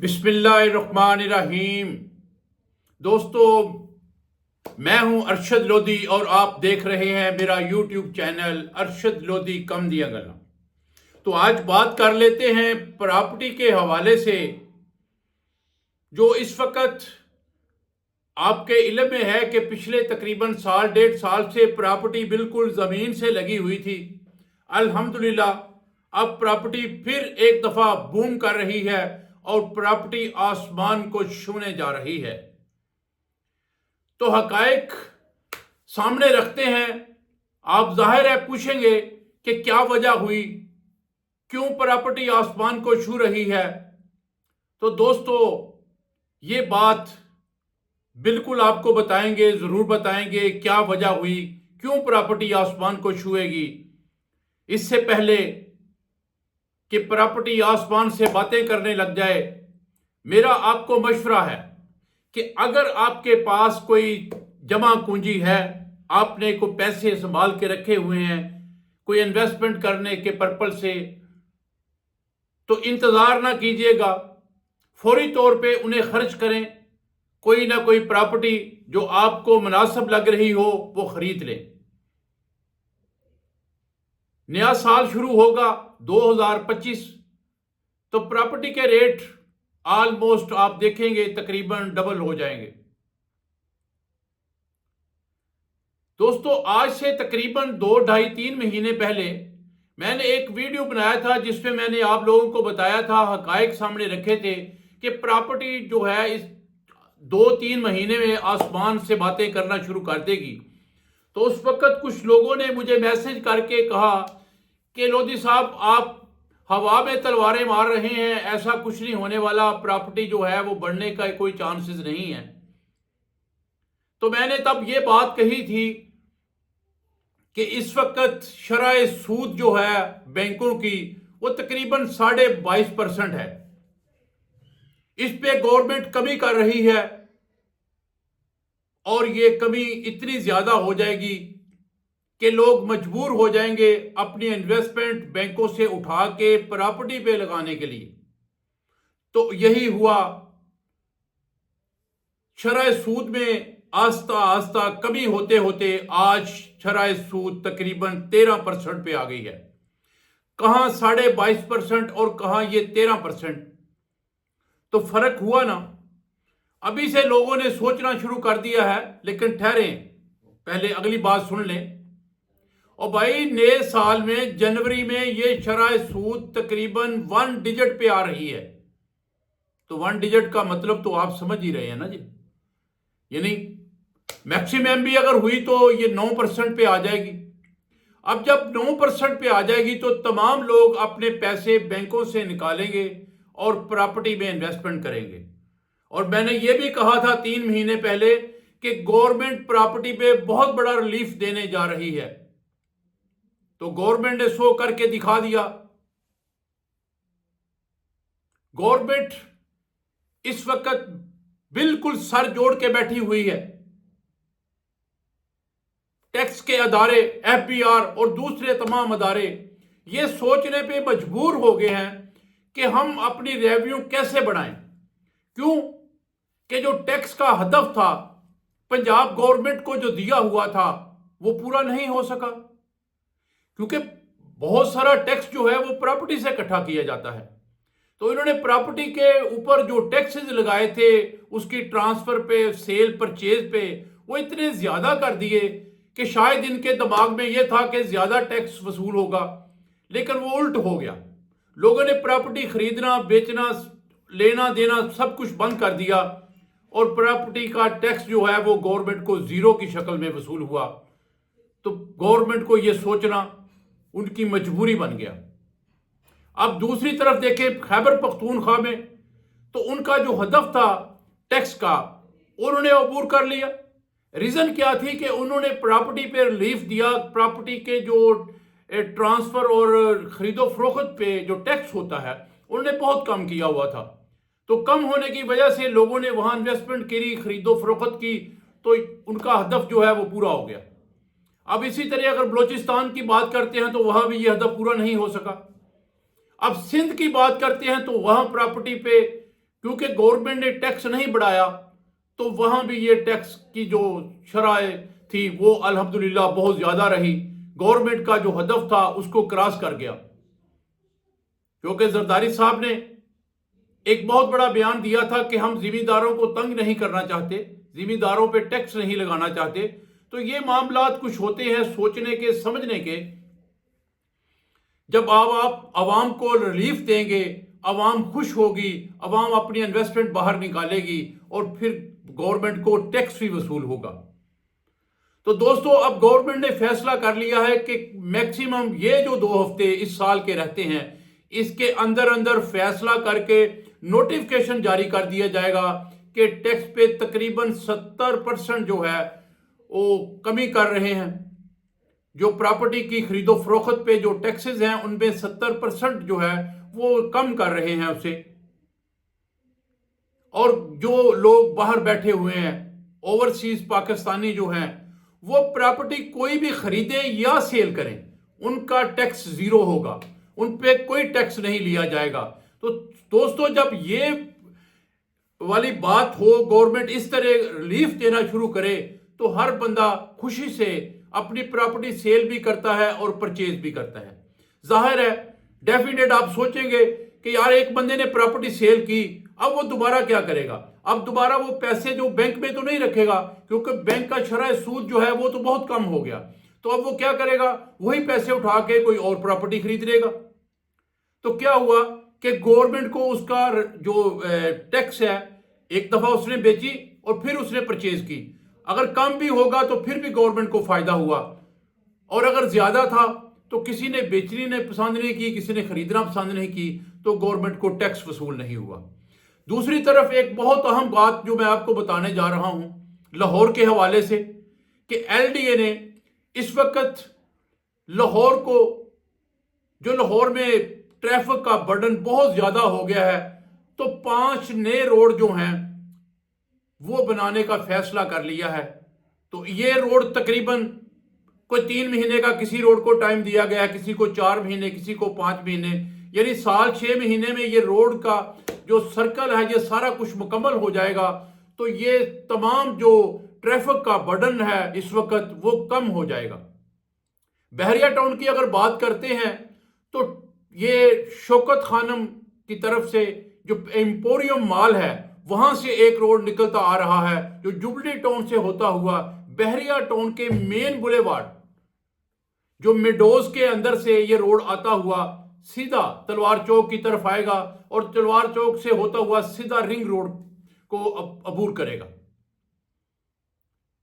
बिस्मिल्लाहिर्रहमानिर्रहीम। दोस्तों, मैं हूं अरशद लोधी और आप देख रहे हैं मेरा यूट्यूब चैनल अरशद लोधी कम दिया गला। तो आज बात कर लेते हैं प्रॉपर्टी के हवाले से। जो इस वक्त आपके इल्म में है कि पिछले तकरीबन साल डेढ़ साल से प्रॉपर्टी बिल्कुल ज़मीन से लगी हुई थी। अल्हम्दुलिल्लाह अब प्रॉपर्टी फिर एक दफ़ा बूम कर रही है और प्रॉपर्टी आसमान को छूने जा रही है। तो हकायक सामने रखते हैं। आप जाहिर है पूछेंगे कि क्या वजह हुई, क्यों प्रॉपर्टी आसमान को छू रही है। तो दोस्तों, ये बात बिल्कुल आपको बताएंगे, ज़रूर बताएंगे क्या वजह हुई, क्यों प्रॉपर्टी आसमान को छुएगी। इससे पहले कि प्रॉपर्टी आसमान से बातें करने लग जाए, मेरा आपको मशवरा है कि अगर आपके पास कोई जमा पूंजी है, आपने कोई पैसे संभाल के रखे हुए हैं कोई इन्वेस्टमेंट करने के पर्पल से, तो इंतज़ार ना कीजिएगा, फौरी तौर पे उन्हें खर्च करें। कोई ना कोई प्रॉपर्टी जो आपको मुनासिब लग रही हो वो खरीद लें। नया साल शुरू होगा 2025, तो प्रॉपर्टी के रेट ऑलमोस्ट आप देखेंगे तकरीबन डबल हो जाएंगे। दोस्तों, आज से तकरीबन 2-2.5-3 महीने पहले मैंने एक वीडियो बनाया था जिसमें मैंने आप लोगों को बताया था, हकायक सामने रखे थे कि प्रॉपर्टी जो है इस 2-3 महीने में आसमान से बातें करना शुरू कर देगी। तो उस वक्त कुछ लोगों ने मुझे मैसेज करके कहा कि लोधी साहब, आप हवा में तलवारें मार रहे हैं, ऐसा कुछ नहीं होने वाला, प्रॉपर्टी जो है वो बढ़ने का कोई चांसेस नहीं है। तो मैंने तब ये बात कही थी कि इस वक्त शरह सूद जो है बैंकों की वो तकरीबन 22.5% है। इस पे गवर्नमेंट कमी कर रही है और ये कमी इतनी ज्यादा हो जाएगी कि लोग मजबूर हो जाएंगे अपनी इन्वेस्टमेंट बैंकों से उठा के प्रॉपर्टी पे लगाने के लिए। तो यही हुआ, शरह सूद में आस्ता आस्ता कमी होते होते आज शरह सूद तकरीबन 13% पे आ गई है। कहां 22.5% और कहां ये 13%। तो फर्क हुआ ना। अभी से लोगों ने सोचना शुरू कर दिया है, लेकिन ठहरें, पहले अगली बात सुन लें। और भाई, नए साल में जनवरी में ये शरह सूद तकरीबन 1 डिजिट पे आ रही है। तो 1 डिजिट का मतलब तो आप समझ ही रहे हैं ना जी, यानी मैक्सिमम भी अगर हुई तो ये 9% पे आ जाएगी। अब जब 9% पे आ जाएगी तो तमाम लोग अपने पैसे बैंकों से निकालेंगे और प्रॉपर्टी में इन्वेस्टमेंट करेंगे। और मैंने ये भी कहा था 3 महीने पहले कि गवर्नमेंट प्रॉपर्टी पे बहुत बड़ा रिलीफ देने जा रही है। तो गवर्नमेंट ने शो करके दिखा दिया। गवर्नमेंट इस वक्त बिल्कुल सर जोड़ के बैठी हुई है। टैक्स के अदारे, एफबीआर और दूसरे तमाम अदारे ये सोचने पे मजबूर हो गए हैं कि हम अपनी रेवेन्यू कैसे बढ़ाएं। क्यों कि जो टैक्स का हदफ था पंजाब गवर्नमेंट को जो दिया हुआ था वो पूरा नहीं हो सका, क्योंकि बहुत सारा टैक्स जो है वो प्रॉपर्टी से इकट्ठा किया जाता है। तो इन्होंने प्रॉपर्टी के ऊपर जो टैक्सेस लगाए थे उसकी ट्रांसफर पे, सेल परचेज पे, वो इतने ज्यादा कर दिए कि शायद इनके दिमाग में ये था कि ज्यादा टैक्स वसूल होगा, लेकिन वो उल्ट हो गया। लोगों ने प्रॉपर्टी खरीदना, बेचना, लेना देना सब कुछ बंद कर दिया और प्रॉपर्टी का टैक्स जो है वो गवर्नमेंट को जीरो की शक्ल में वसूल हुआ। तो गवर्नमेंट को ये सोचना उनकी मजबूरी बन गया। अब दूसरी तरफ देखें खैबर पख्तूनख्वा में, तो उनका जो हदफ था टैक्स का उन्होंने अबूर कर लिया। रीजन क्या थी कि उन्होंने प्रॉपर्टी पे रिलीफ दिया। प्रॉपर्टी के जो ट्रांसफर और खरीदो फरोख्त पे जो टैक्स होता है उन्होंने बहुत कम किया हुआ था। तो कम होने की वजह से लोगों ने वहां इन्वेस्टमेंट करी, खरीदो फरोख्त की, तो उनका हदफ जो है वो पूरा हो गया। अब इसी तरह अगर बलोचिस्तान की बात करते हैं तो वहां भी ये हदफ पूरा नहीं हो सका। अब सिंध की बात करते हैं तो वहां प्रॉपर्टी पे क्योंकि गवर्नमेंट ने टैक्स नहीं बढ़ाया तो वहां भी ये टैक्स की जो शरह थी वो अल्हम्दुलिल्लाह बहुत ज्यादा रही। गवर्नमेंट का जो हदफ था उसको क्रॉस कर गया, क्योंकि जरदारी साहब ने एक बहुत बड़ा बयान दिया था कि हम जिम्मेदारों को तंग नहीं करना चाहते, जिम्मेदारों पे टैक्स नहीं लगाना चाहते। तो ये मामलात कुछ होते हैं सोचने के, समझने के। जब आप आवाम को रिलीफ देंगे, आवाम खुश होगी, आवाम अपनी इन्वेस्टमेंट बाहर निकालेगी और फिर गवर्नमेंट को टैक्स भी वसूल होगा। तो दोस्तों, अब गवर्नमेंट ने फैसला कर लिया है कि मैक्सिमम ये जो 2 हफ्ते इस साल के रहते हैं, इसके अंदर अंदर फैसला करके नोटिफिकेशन जारी कर दिया जाएगा कि टैक्स पे तकरीबन 70% जो है वो कमी कर रहे हैं। जो प्रॉपर्टी की खरीदो फरोख्त पे जो टैक्सेस हैं उनमें 70% जो है वो कम कर रहे हैं उसे। और जो लोग बाहर बैठे हुए हैं, ओवरसीज पाकिस्तानी जो हैं, वो प्रॉपर्टी कोई भी खरीदें या सेल करें, उनका टैक्स जीरो होगा, उन पे कोई टैक्स नहीं लिया जाएगा। तो दोस्तों, जब ये वाली बात हो, गवर्नमेंट इस तरह रिलीफ देना शुरू करे तो हर बंदा खुशी से अपनी प्रॉपर्टी सेल भी करता है और परचेज भी करता है। जाहिर है, डेफिनेट आप सोचेंगे कि यार एक बंदे ने प्रॉपर्टी सेल की, अब वो दोबारा क्या करेगा? अब दोबारा वो पैसे जो बैंक में तो नहीं रखेगा, क्योंकि बैंक का शरह सूद जो है वो तो बहुत कम हो गया। तो अब वो क्या करेगा? वही पैसे उठा के कोई और प्रॉपर्टी खरीद लेगा। तो क्या हुआ कि गवर्नमेंट को उसका जो टैक्स है, एक दफा उसने बेची और फिर उसने परचेज की, अगर कम भी होगा तो फिर भी गवर्नमेंट को फायदा हुआ, और अगर ज्यादा था तो किसी ने बेचनी ने पसंद नहीं की, किसी ने खरीदना पसंद नहीं की, तो गवर्नमेंट को टैक्स वसूल नहीं हुआ। दूसरी तरफ एक बहुत अहम बात जो मैं आपको बताने जा रहा हूं लाहौर के हवाले से, कि एलडीए ने इस वक्त लाहौर को, जो लाहौर में ट्रैफिक का बर्डन बहुत ज्यादा हो गया है, तो 5 नए रोड जो हैं वो बनाने का फैसला कर लिया है। तो ये रोड तकरीबन कोई 3 महीने का किसी रोड को टाइम दिया गया, किसी को 4 महीने, किसी को 5 महीने, यानी साल 6 महीने में ये रोड का जो सर्कल है ये सारा कुछ मुकम्मल हो जाएगा। तो ये तमाम जो ट्रैफिक का बर्डन है इस वक्त वो कम हो जाएगा। बहरिया टाउन की अगर बात करते हैं तो ये शौकत खानम की तरफ से जो एम्पोरियम मॉल है वहां से एक रोड निकलता आ रहा है, जो जुबली टाउन से होता हुआ बहरिया टाउन के मेन बुलेवार्ड, जो मेडोज के अंदर से ये रोड आता हुआ सीधा तलवार चौक की तरफ आएगा और तलवार चौक से होता हुआ सीधा रिंग रोड को अबूर करेगा।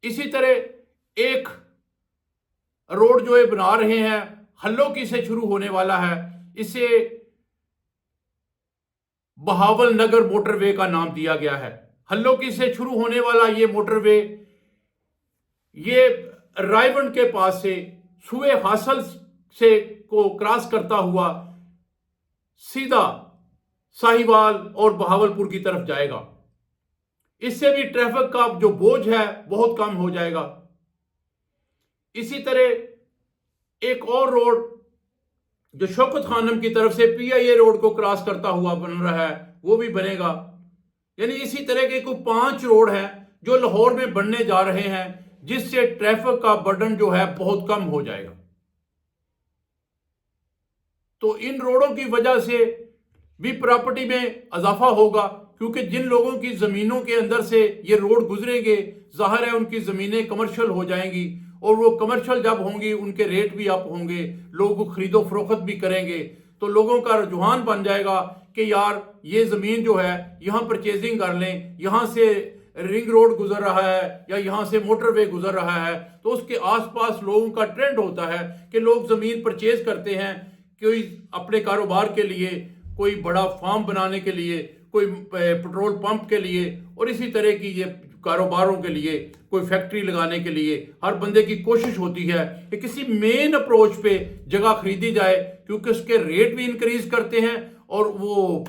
इसी तरह एक रोड जो ये बना रहे हैं हल्लोकी से शुरू होने वाला है, इसे बहावल नगर मोटरवे का नाम दिया गया है। हल्लोकी से शुरू होने वाला ये मोटरवे ये रायवंड के पास से सुए हासल से को क्रॉस करता हुआ सीधा साहिवाल और बहावलपुर की तरफ जाएगा। इससे भी ट्रैफिक का जो बोझ है बहुत कम हो जाएगा। इसी तरह एक और रोड जो शौकत खानम की तरफ से पीआईए रोड को क्रॉस करता हुआ बन रहा है वो भी बनेगा। यानी इसी तरह के कुछ 5 रोड हैं जो लाहौर में बनने जा रहे हैं, जिससे ट्रैफिक का बर्डन जो है बहुत कम हो जाएगा। तो इन रोडों की वजह से भी प्रॉपर्टी में इजाफा होगा, क्योंकि जिन लोगों की जमीनों के अंदर से ये रोड गुजरेंगे जाहिर है उनकी जमीनें कमर्शियल हो जाएंगी, और वो कमर्शियल जब होंगी उनके रेट भी अप होंगे, लोग खरीदो फरोख्त भी करेंगे। तो लोगों का रुझान बन जाएगा कि यार ये जमीन जो है यहां परचेजिंग कर लें, यहां से रिंग रोड गुजर रहा है या यहां से मोटरवे गुजर रहा है, तो उसके आसपास लोगों का ट्रेंड होता है कि लोग जमीन परचेज करते हैं, कोई अपने कारोबार के लिए, कोई बड़ा फार्म बनाने के लिए, कोई पेट्रोल पंप के लिए, और इसी तरह की ये कारोबारों के लिए, कोई फैक्ट्री लगाने के लिए हर बंदे की कोशिश होती है कि किसी मेन अप्रोच पे जगह खरीदी जाए, क्योंकि उसके रेट भी इंक्रीज करते हैं और वो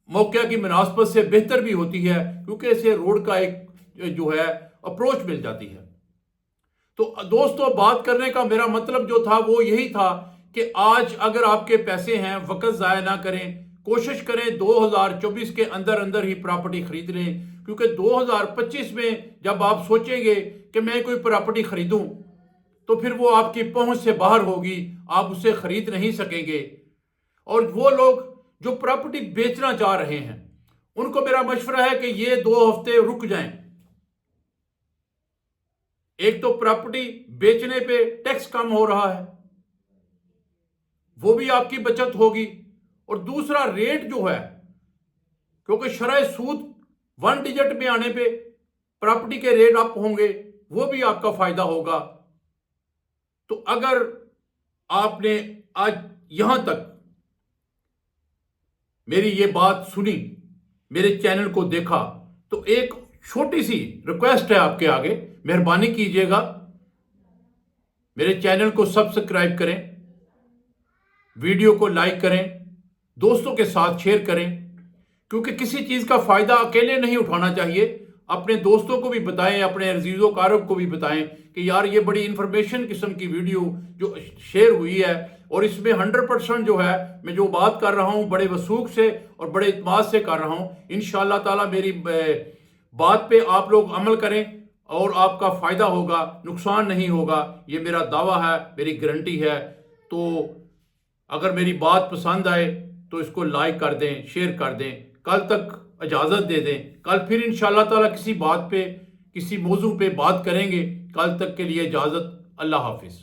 मौके की मुनासबत से बेहतर भी होती है, क्योंकि इसे रोड का एक जो है अप्रोच मिल जाती है। तो दोस्तों, बात करने का मेरा मतलब जो था वो यही था कि आज अगर आपके पैसे हैं वक्त ज़ाया ना करें, कोशिश करें 2024 के अंदर अंदर ही प्रॉपर्टी खरीद लें, क्योंकि 2025 में जब आप सोचेंगे कि मैं कोई प्रॉपर्टी खरीदूं तो फिर वो आपकी पहुंच से बाहर होगी, आप उसे खरीद नहीं सकेंगे। और वो लोग जो प्रॉपर्टी बेचना चाह रहे हैं उनको मेरा मशवरा है कि ये 2 हफ्ते रुक जाएं। एक तो प्रॉपर्टी बेचने पे टैक्स कम हो रहा है, वो भी आपकी बचत होगी, और दूसरा रेट जो है, क्योंकि शरह सूद 1 डिजिट में आने पे प्रॉपर्टी के रेट अप होंगे, वो भी आपका फायदा होगा। तो अगर आपने आज यहां तक मेरी ये बात सुनी, मेरे चैनल को देखा, तो एक छोटी सी रिक्वेस्ट है आपके आगे, मेहरबानी कीजिएगा मेरे चैनल को सब्सक्राइब करें, वीडियो को लाइक करें, दोस्तों के साथ शेयर करें, क्योंकि किसी चीज का फायदा अकेले नहीं उठाना चाहिए, अपने दोस्तों को भी बताएं, अपने अजीजों कारब को भी बताएं कि यार ये बड़ी इंफॉर्मेशन किस्म की वीडियो जो शेयर हुई है, और इसमें 100% जो है मैं जो बात कर रहा हूं बड़े वसूख से और बड़े इत्माद से कर रहा हूं। इंशाअल्लाह ताला मेरी बात पे आप लोग अमल करें और आपका फायदा होगा, नुकसान नहीं होगा, ये मेरा दावा है, मेरी गारंटी है। तो अगर मेरी बात पसंद आए तो इसको लाइक कर दें, शेयर कर दें। कल तक इजाज़त दे दें, कल फिर इंशाअल्लाह ताला किसी बात पे, किसी मौजू पे बात करेंगे। कल तक के लिए इजाज़त, अल्लाह हाफिज़।